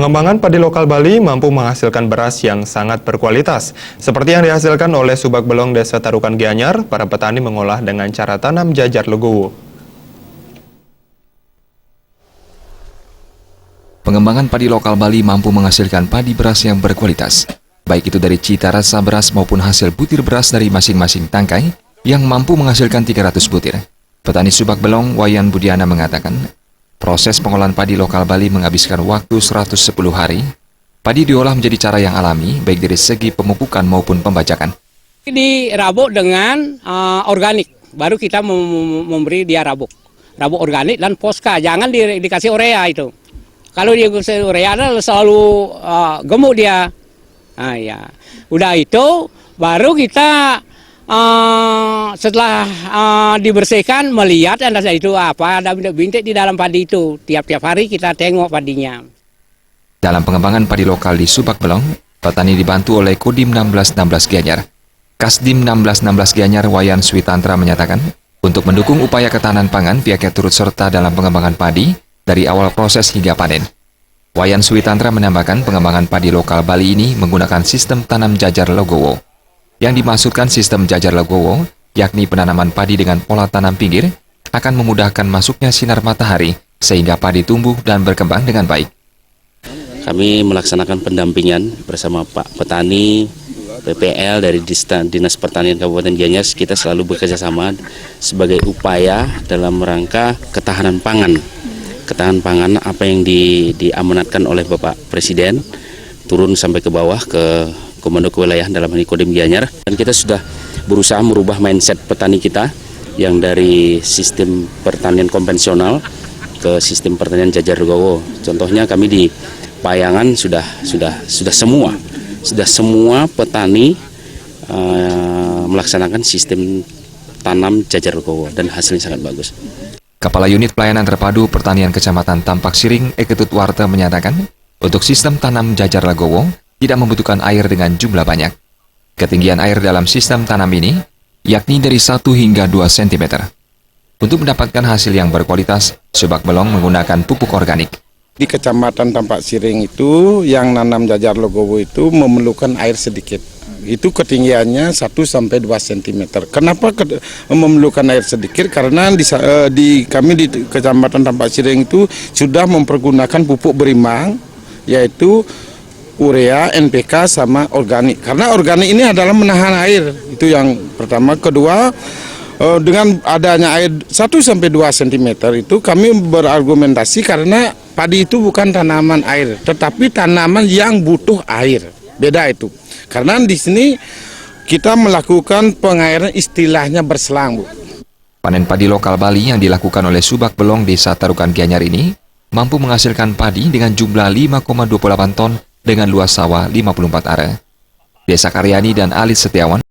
Pengembangan padi lokal Bali mampu menghasilkan beras yang sangat berkualitas. Seperti yang dihasilkan oleh Subak Belong Desa Tarukan Gianyar, para petani mengolah dengan cara tanam jajar legowo. Pengembangan padi lokal Bali mampu menghasilkan padi beras yang berkualitas, baik itu dari cita rasa beras maupun hasil butir beras dari masing-masing tangkai yang mampu menghasilkan 300 butir. Petani Subak Belong, Wayan Budiana mengatakan, proses pengolahan padi lokal Bali menghabiskan waktu 110 hari. Padi diolah menjadi cara yang alami, baik dari segi pemupukan maupun pembajakan. Dirabuk dengan organik, baru kita memberi dia rabuk organik dan poska, jangan dikasih urea itu. Kalau dia kasih urea selalu gemuk dia. Nah, ya. Udah itu baru kita setelah dibersihkan melihat itu apa ada bintik-bintik di dalam padi itu. Tiap-tiap hari kita tengok padinya. Dalam pengembangan padi lokal di Subak Belong, petani dibantu oleh Kodim 1616 Gianyar. Kasdim 1616 Gianyar Wayan Switantra menyatakan, untuk mendukung upaya ketahanan pangan, pihaknya turut serta dalam pengembangan padi dari awal proses hingga panen. Wayan Switantra menambahkan pengembangan padi lokal Bali ini menggunakan sistem tanam jajar legowo. Yang dimaksudkan sistem jajar legowo, yakni penanaman padi dengan pola tanam pinggir, akan memudahkan masuknya sinar matahari sehingga padi tumbuh dan berkembang dengan baik. Kami melaksanakan pendampingan bersama Pak Petani, PPL dari Dinas Pertanian Kabupaten Gianyar. Kita selalu bekerja sama sebagai upaya dalam rangka ketahanan pangan. Ketahanan pangan apa yang diamanatkan oleh Bapak Presiden turun sampai ke bawah ke Komando Kewilayahan dalam hal ini Kodim Gianyar, dan kita sudah berusaha merubah mindset petani kita yang dari sistem pertanian konvensional ke sistem pertanian jajar legowo. Contohnya kami di Payangan sudah semua petani melaksanakan sistem tanam jajar legowo dan hasilnya sangat bagus. Kepala Unit Pelayanan Terpadu Pertanian Kecamatan Tampak Siring, Eketut Warte menyatakan, untuk sistem tanam jajar legowo tidak membutuhkan air dengan jumlah banyak. Ketinggian air dalam sistem tanam ini yakni dari 1 hingga 2 cm. Untuk mendapatkan hasil yang berkualitas, Subak Belong menggunakan pupuk organik. Di Kecamatan Tampak Siring itu yang nanam jajar legowo itu memerlukan air sedikit. Itu ketinggiannya 1-2 cm. Kenapa memerlukan air sedikit? Karena kami di Kecamatan Tampak Siring itu sudah mempergunakan pupuk berimbang, yaitu urea, NPK, sama organik. Karena organik ini adalah menahan air. Itu yang pertama. Kedua, dengan adanya air 1-2 cm itu kami berargumentasi karena padi itu bukan tanaman air, tetapi tanaman yang butuh air. Beda itu. Karena di sini kita melakukan pengairan istilahnya berselang, Bu. Panen padi lokal Bali yang dilakukan oleh Subak Belong Desa Tarukan Gianyar ini mampu menghasilkan padi dengan jumlah 5,28 ton dengan luas sawah 54 are. Desa Karyani dan Alis Setiawan